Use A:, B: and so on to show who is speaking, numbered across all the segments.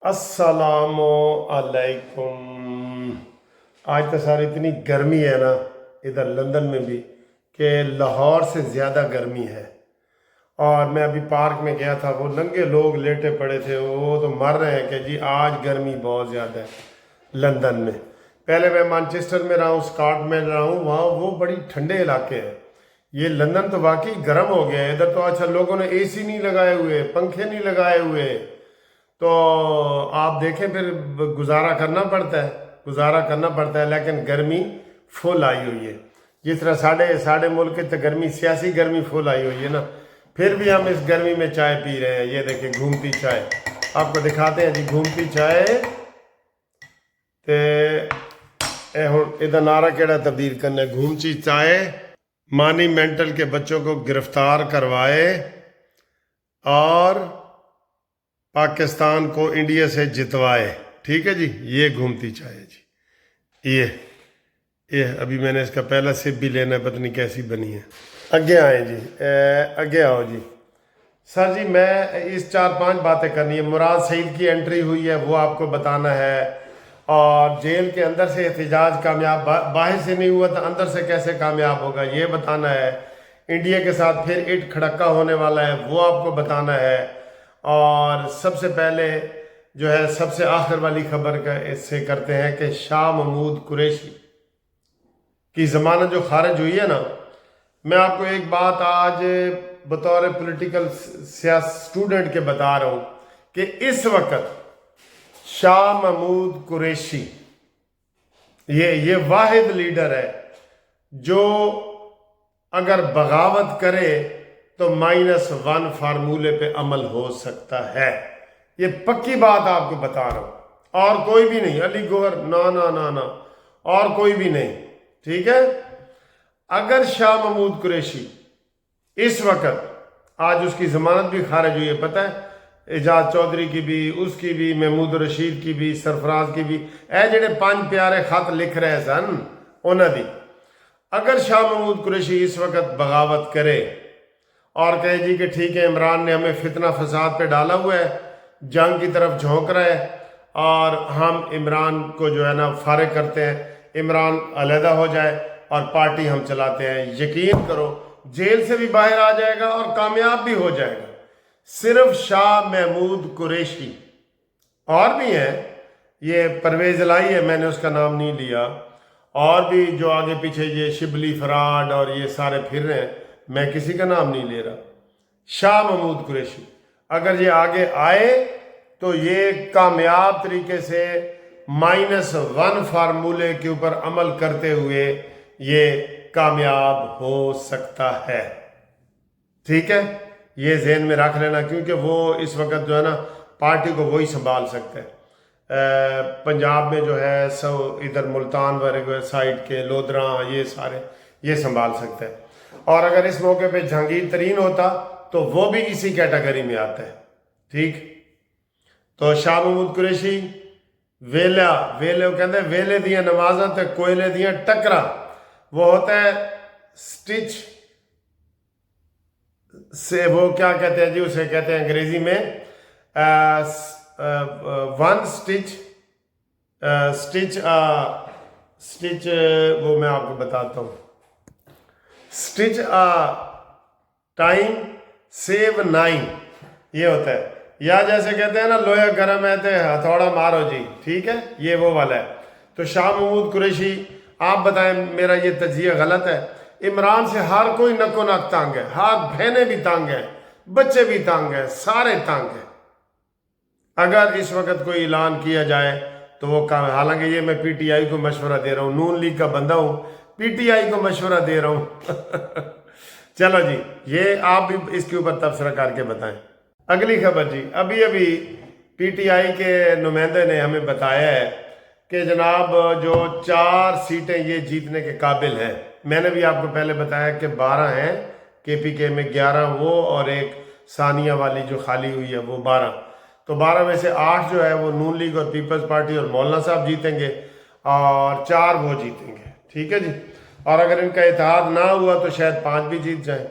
A: अस्सलामु अलैकुम। आज तो सारी इतनी गर्मी है ना इधर लंदन में भी कि लाहौर से ज़्यादा गर्मी है। और मैं अभी पार्क में गया था, वो नंगे लोग लेटे पड़े थे, वो तो मर रहे हैं कि जी आज गर्मी बहुत ज़्यादा है लंदन में। पहले मैं मैनचेस्टर में रहा हूँ, स्कॉट में रहा हूँ, वहाँ वो बड़ी ठंडे इलाके हैं। ये लंदन तो वाकई गर्म हो गया है इधर तो। अच्छा, लोगों ने एसी नहीं लगाए हुए, पंखे नहीं लगाए हुए, तो आप देखें फिर गुजारा करना पड़ता है, गुजारा करना पड़ता है। लेकिन गर्मी फुल आई हुई है। जिस तरह साढ़े साढ़े मुल्क की तो गर्मी, सियासी गर्मी फुल आई हुई है ना, फिर भी हम इस गर्मी में चाय पी रहे हैं। ये देखिए घूमती चाय, आपको दिखाते हैं जी घूमती चाय। ते ए हुण इहदा नारा केड़ा तब्दील करना है, घूमती चाय मानी मेंटल के बच्चों को गिरफ्तार करवाए और पाकिस्तान को इंडिया से जितवाए। ठीक है जी, ये घूमती चाय है जी। ये अभी मैंने इसका पहला सिप भी लेना है, पता नहीं कैसी बनी है। आगे आए जी, आगे आओ जी। सर जी, मैं इस 4-5 बातें करनी है। मुराद सईद की एंट्री हुई है, वो आपको बताना है। और जेल के अंदर से एहतजाज कामयाब, बाहर से नहीं हुआ तो अंदर से कैसे कामयाब होगा, ये बताना है। इंडिया के साथ फिर इट खड़क्का होने वाला है, वो आपको बताना है। और सबसे पहले जो है, सबसे आखिर वाली खबर का इससे करते हैं कि शाह महमूद कुरैशी की ज़मानत जो खारिज हुई है ना, मैं आपको एक बात आज बतौर पॉलिटिकल स्टूडेंट के बता रहा हूँ कि इस वक्त शाह महमूद कुरैशी ये वाहिद लीडर है जो अगर बगावत करे तो -1 फार्मूले पे अमल हो सकता है। ये पक्की बात आपको बता रहा हूं, और कोई भी नहीं, अली गौहर ना ना ना ना, और कोई भी नहीं। ठीक है, अगर शाह महमूद कुरैशी इस वक्त, आज उसकी जमानत भी खारिज हुई है, पता है, एजाज चौधरी की भी, उसकी भी, महमूद रशीद की भी, सरफराज की भी, ए जेड़े 5 प्यारे खत लिख रहे सन उन्होंने दी। अगर शाह महमूद कुरैशी इस वक्त बगावत करे और कहे जी कि ठीक है, इमरान ने हमें फितना फसाद पे डाला हुआ है, जंग की तरफ झोंक रहा है, और हम इमरान को जो है ना फारिग करते हैं, इमरान अलहदा हो जाए और पार्टी हम चलाते हैं, यकीन करो जेल से भी बाहर आ जाएगा और कामयाब भी हो जाएगा। सिर्फ शाह महमूद कुरैशी, और भी हैं, ये परवेज लाई है, मैंने उसका नाम नहीं लिया, और भी जो आगे पीछे ये शिबली फराड और ये सारे फिर रहे हैं, मैं किसी का नाम नहीं ले रहा। शाह महमूद कुरैशी अगर ये आगे आए तो ये कामयाब तरीके से -1 फार्मूले के ऊपर अमल करते हुए ये कामयाब हो सकता है। ठीक है, ये जहन में रख लेना, क्योंकि वो इस वक्त जो है ना पार्टी को वही संभाल सकता है। पंजाब में जो है सब इधर मुल्तान वगैरह साइड के लोधरा, ये सारे ये संभाल सकता है। और अगर इस मौके पे जहांगीर तरीन होता तो वो भी इसी कैटेगरी में आता है। ठीक, तो शाह महमूद कुरैशी वेला वेले कहते वेले दियां नमाज़ां ते कोयले दियां टक्करां, वो होता है स्टिच से, वो क्या कहते हैं जी, उसे कहते हैं अंग्रेजी में वन स्टिच स्टिच, वो मैं आपको बताता हूँ, स्टिच टाइम सेव 9, ये होता है। या जैसे कहते हैं ना, लोहा गर्म है तो हथौड़ा मारो जी, ठीक है, ये वो वाला है। तो शाह महमूद कुरैशी, आप बताएं मेरा ये तजिया गलत है? इमरान से हर कोई नको नक तंग है, हाथ बहनें भी तंग है, बच्चे भी तंग है, सारे तंग है। अगर इस वक्त कोई ऐलान किया जाए तो वो काम, हालांकि ये मैं पीटीआई को मशवरा दे रहा हूँ, नून लीग का बंदा हूँ, पीटीआई को मशवरा दे रहा हूँ चलो जी, ये आप भी इसके ऊपर तबसरा करके बताएं। अगली खबर जी, अभी अभी पीटीआई के नुमाइंदे ने हमें बताया है कि जनाब जो 4 सीटें ये जीतने के काबिल हैं। मैंने भी आपको पहले बताया कि 12 हैं, केपीके में 11 वो, और एक सानिया वाली जो खाली हुई है वो 12। तो 12 में से 8 जो है वो नून लीग और पीपल्स पार्टी और मौलाना साहब जीतेंगे, और 4 वो जीतेंगे। ठीक है जी, और अगर इनका इत्तेहाद ना हुआ तो शायद 5 भी जीत जाएं।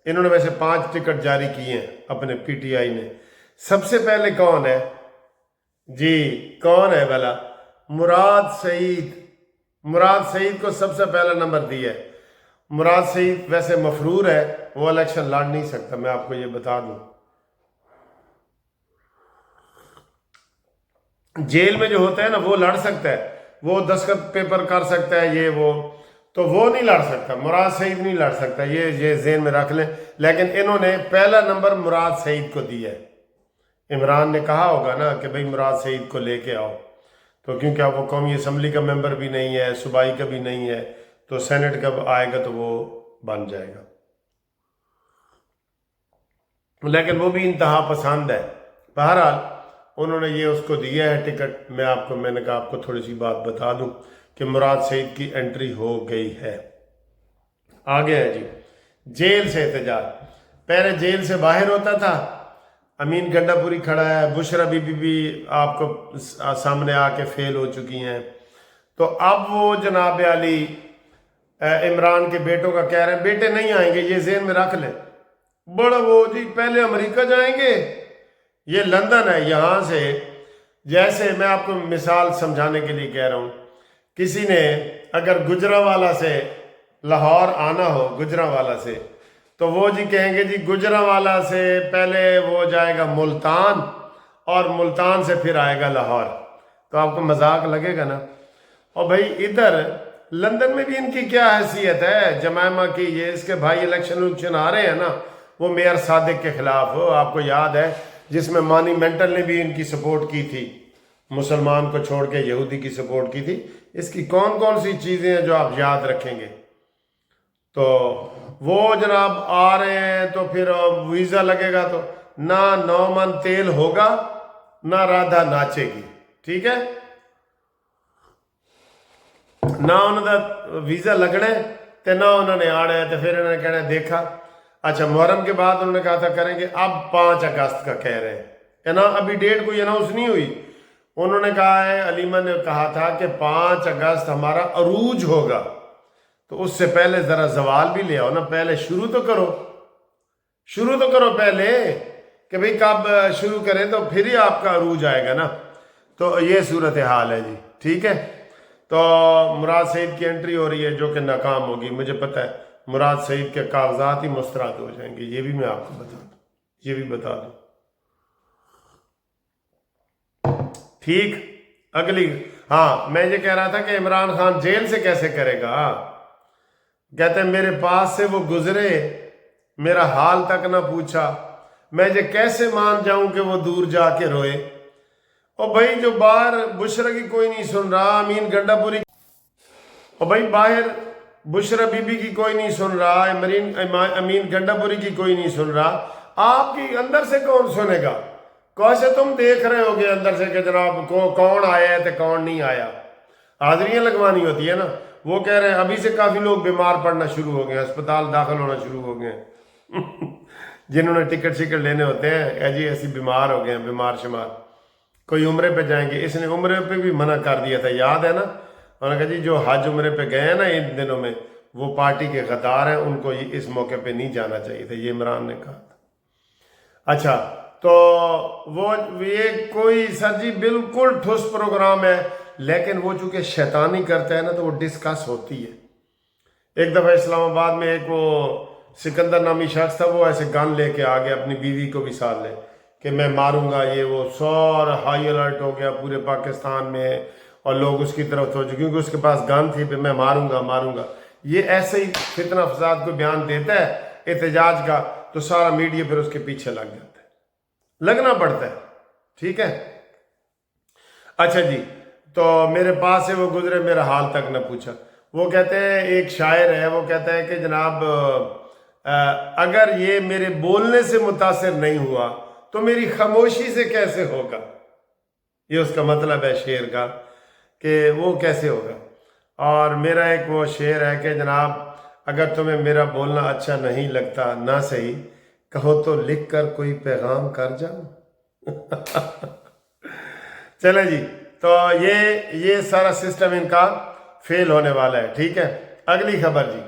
A: इन्होंने वैसे 5 टिकट जारी किए हैं अपने पीटीआई ने। सबसे पहले कौन है जी कौन है भला? मुराद सईद। मुराद सईद को सबसे पहला नंबर दिया है। मुराद सईद वैसे मफरूर है, वो इलेक्शन लड़ नहीं सकता, मैं आपको ये बता दूं। जेल में जो होता है ना वो लड़ सकता है, वो दस्तखत पेपर कर सकता है, ये वो, तो वो नहीं लड़ सकता, मुराद सईद नहीं लड़ सकता, ये ज़हन में रख लें। लेकिन इन्होंने पहला नंबर मुराद सईद को दिया है। इमरान ने कहा होगा ना कि भाई मुराद सईद को लेके आओ, तो क्योंकि अब वो कौमी असम्बली का मेंबर भी नहीं है, सूबाई का भी नहीं है, तो सेनेट कब आएगा तो वो बन जाएगा। लेकिन वो भी इंतहा पसंद है। बहरहाल उन्होंने ये उसको दिया है टिकट। मैंने कहा आपको थोड़ी सी बात बता दूं कि मुराद सईद की एंट्री हो गई है। आगे है जी, जेल से एहतजाज। पहले जेल से बाहर होता था, अमीन गंडापुरी खड़ा है, बुशरा बीबी भी आपको सामने आके फेल हो चुकी हैं, तो अब वो जनाब अली इमरान के बेटों का कह रहे हैं बेटे नहीं आएंगे, ये ज़हन में रख लें। बड़ा वो जी पहले अमेरिका जाएंगे, ये लंदन है, यहाँ से, जैसे मैं आपको मिसाल समझाने के लिए कह रहा हूँ, किसी ने अगर गुजरांवाला से लाहौर आना हो, गुजरांवाला से, तो वो जी कहेंगे जी गुजरांवाला से पहले वो जाएगा मुल्तान और मुल्तान से फिर आएगा लाहौर, तो आपको मजाक लगेगा ना। और भाई इधर लंदन में भी इनकी क्या हैसियत है जमायमा की, ये इसके भाई इलेक्शन आ रहे हैं ना, वो मेयर सादिक के खिलाफ हो, आपको याद है, जिसमें मॉन्यूमेंटल ने भी इनकी सपोर्ट की थी, मुसलमान को छोड़ के यहूदी की सपोर्ट की थी। इसकी कौन कौन सी चीज़ें हैं जो आप याद रखेंगे। तो वो जनाब आ रहे हैं, तो फिर वीज़ा लगेगा, तो ना 9 मन तेल होगा, ना राधा नाचेगी, ठीक है ना, उन्होंने वीज़ा लगने ते ना उन्होंने आना है, तो फिर इन्होंने कहना देखा। अच्छा, मुहर्रम के बाद उन्होंने कहा था करेंगे, अब 5 अगस्त का कह रहे हैं ना, अभी डेट कोई अनाउंस नहीं हुई। उन्होंने कहा है, अलीमा ने कहा था कि 5 अगस्त हमारा अरूज होगा, तो उससे पहले ज़रा जवाल भी ले आओ ना, पहले शुरू तो करो पहले, कि भाई कब शुरू करें तो फिर ही आपका अरूज आएगा ना। तो ये सूरत हाल है जी, ठीक है। तो मुराद सईद की एंट्री हो रही है जो कि नाकाम होगी, मुझे पता है मुराद सईद के कागजात ही मुस्तरद हो जाएंगे, ये भी मैं आपको बता दूं, ठीक। अगली, हाँ मैं ये कह रहा था कि इमरान खान जेल से कैसे करेगा। कहते हैं मेरे पास से वो गुजरे, मेरा हाल तक ना पूछा, मैं ये कैसे मान जाऊं कि वो दूर जाके रोए। और भाई जो बाहर बुशरा की कोई नहीं सुन रहा, अमीन गंडापुरी, और भाई बाहर बुशरा बीबी की कोई नहीं सुन रहा, अमीन गंडापुरी की कोई नहीं सुन रहा, आपकी अंदर से कौन सुनेगा। कैसे तुम देख रहे होगे अंदर से कि जनाब कौन आया है तो कौन नहीं आया, हाजिरियां लगवानी होती है ना। वो कह रहे हैं अभी से काफी लोग बीमार पड़ना शुरू हो गए, अस्पताल दाखिल होना शुरू हो गए जिन्होंने टिकट शिकट लेने होते हैं जी ऐसी बीमार हो गए हैं, बीमार शुमार, कोई उम्रे पे जाएंगे। इसने उम्रे पे भी मना कर दिया था, याद है ना, उन्होंने कहा जी जो हज उम्रे पे गए हैं ना इन दिनों में, वो पार्टी के गद्दार हैं, उनको इस मौके पे नहीं जाना चाहिए था, ये इमरान ने कहा था। अच्छा, तो वो ये कोई सर जी बिल्कुल ठुस प्रोग्राम है, लेकिन वो चूंकि शैतानी करता है ना तो वो डिस्कस होती है। एक दफ़ा इस्लामाबाद में एक वो सिकंदर नामी शख्स था, वो ऐसे गन लेके आ गया, अपनी बीवी को भी साथ ले कि मैं मारूंगा, ये वो सारा हाई अलर्ट हो गया पूरे पाकिस्तान में, और लोग उसकी तरफ सोचे क्योंकि उसके पास गन थी, मैं मारूंगा। ये ऐसे ही फितना फसाद को बयान देता है एहतजाज का, तो सारा मीडिया फिर उसके पीछे लग जाता है, लगना पड़ता है, ठीक है। अच्छा जी, तो मेरे पास से वो गुजरे, मेरा हाल तक न पूछा। वो कहते हैं, एक शायर है, वो कहता है कि जनाब अगर ये मेरे बोलने से मुतासिर नहीं हुआ तो मेरी खामोशी से कैसे होगा। ये उसका मतलब है शेर का, कि वो कैसे होगा। और मेरा एक वो शेर है कि जनाब अगर तुम्हें मेरा बोलना अच्छा नहीं लगता ना सही, कहो तो लिख कर कोई पैगाम कर जाओ चले जी, तो ये सारा सिस्टम इनका फेल होने वाला है, ठीक है। अगली खबर जी,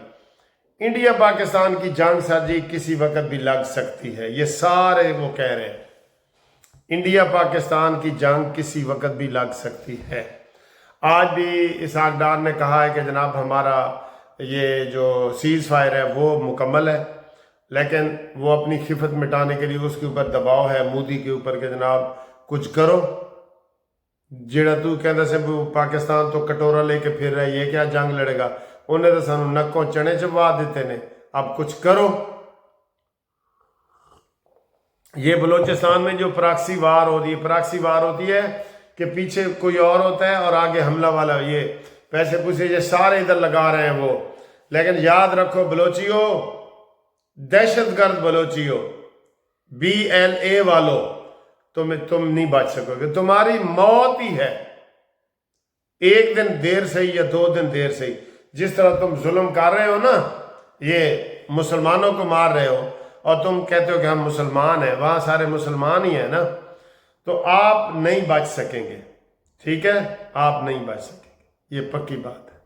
A: इंडिया पाकिस्तान की जंग सर जी किसी वक्त भी लग सकती है, ये सारे वो कह रहे हैं। इंडिया पाकिस्तान की जंग किसी वक्त भी लग सकती है। आज भी इसहाक डार ने कहा है कि जनाब हमारा ये जो सीज़ फायर है वो मुकम्मल है, लेकिन वो अपनी खिफत मिटाने के लिए उसके ऊपर दबाव है मोदी के ऊपर कि जनाब कुछ करो। जेड़ा तू कहता से पाकिस्तान तो कटोरा लेके फिर रहा है, ये क्या जंग लड़ेगा, उन्हें तो सानू नक्कों चने चबा देते ने, अब कुछ करो। ये बलूचिस्तान में जो प्रॉक्सी वार होती है, प्रॉक्सी वार होती है कि पीछे कोई और होता है और आगे हमला वाला, ये पैसे पूसे ये सारे इधर लगा रहे हैं वो। लेकिन याद रखो बलोचियो, दहशतगर्द बलोचियो, BLA वालों, तुम नहीं बच सकोगे, तुम्हारी मौत ही है। एक दिन देर से ही या 2 दिन देर से ही, जिस तरह तुम जुल्म कर रहे हो ना, ये मुसलमानों को मार रहे हो और तुम कहते हो कि हम मुसलमान हैं, वहां सारे मुसलमान ही हैं ना, तो आप नहीं बच सकेंगे। ठीक है, आप नहीं बच सकेंगे, ये पक्की बात है।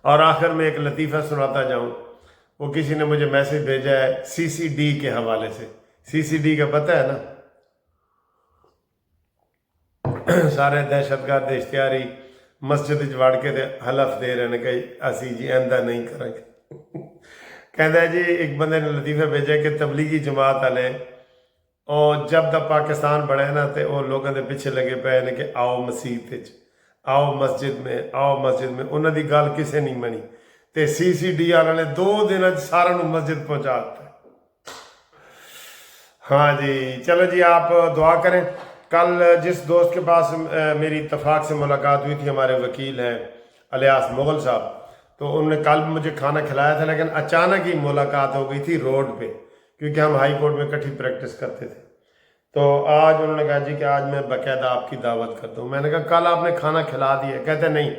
A: और आखिर में एक लतीफ़ा सुनाता जाऊं, वो किसी ने मुझे मैसेज भेजा है CCD के हवाले से। CCD का पता है ना, सारे दहशतगर्द इश्तिहारी मस्जिद वाड़ के हलफ दे रहे हैं कि असी जी आंदा नहीं करेंगे। कहता है जी, एक बंदे ने लतीफा भेजा कि तबलीगी जमात वाले और जब तक पाकिस्तान बने ना तो वो लोगों के पीछे लगे पे ने कि आओ मसीत, आओ मस्जिद में, आओ मस्जिद में। उन्होंने गल किसी नहीं मनी तो CCD वाले ने 2 दिन सारा मस्जिद पहुंचा दिता। हाँ जी, चलो जी, आप दुआ करें। कल जिस दोस्त के पास मेरी इत्तफाक से मुलाकात हुई थी, हमारे वकील हैं अलियास मुगल साहब, तो उन्होंने कल मुझे खाना खिलाया था, लेकिन अचानक ही मुलाकात हो गई थी रोड पे, क्योंकि हम हाई कोर्ट में इकट्ठी प्रैक्टिस करते थे। तो आज उन्होंने कहा जी कि आज मैं बाकायदा आपकी दावत करता हूँ। मैंने कहा कल आपने खाना खिला दिया। कहते नहीं,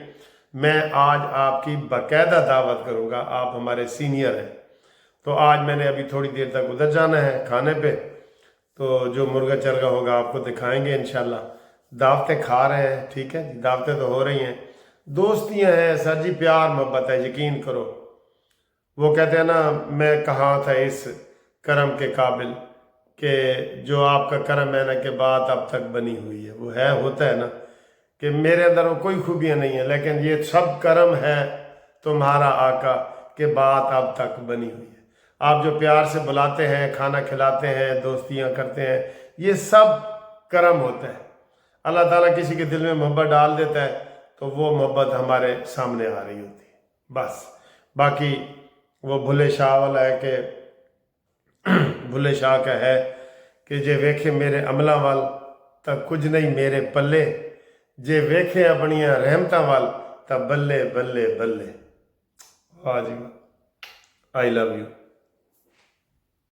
A: मैं आज आपकी बाकायदा दावत करूँगा, आप हमारे सीनियर हैं। तो आज मैंने अभी थोड़ी देर तक उधर जाना है खाने पे, तो जो मुर्गा चरगा होगा आपको दिखाएंगे इंशाल्लाह। दावतें खा रहे हैं, ठीक है, दावतें तो हो रही हैं, दोस्तियां हैं सर जी, प्यार मोहब्बत है, यकीन करो। वो कहते हैं ना, मैं कहाँ था इस करम के काबिल कि जो आपका करम है ना के बाद अब तक बनी हुई है। वो है, होता है ना कि मेरे अंदर वो कोई खूबियाँ नहीं है, लेकिन ये सब करम है तुम्हारा आका के बात अब तक बनी हुई है। आप जो प्यार से बुलाते हैं, खाना खिलाते हैं, दोस्तियाँ करते हैं, ये सब करम होता है। अल्लाह ताला किसी के दिल में मोहब्बत डाल देता है तो वो मोहब्बत हमारे सामने आ रही होती है, बस। बाकी वो भुले शाह वाला है कि भुले शाह का है कि जे वेखे मेरे अमला वाल तब कुछ नहीं मेरे पल्ले, जे वेखे अपनिया रहमतां वाल तब बल्ले बल्ले बल्ले। वाह जी, आई लव यू।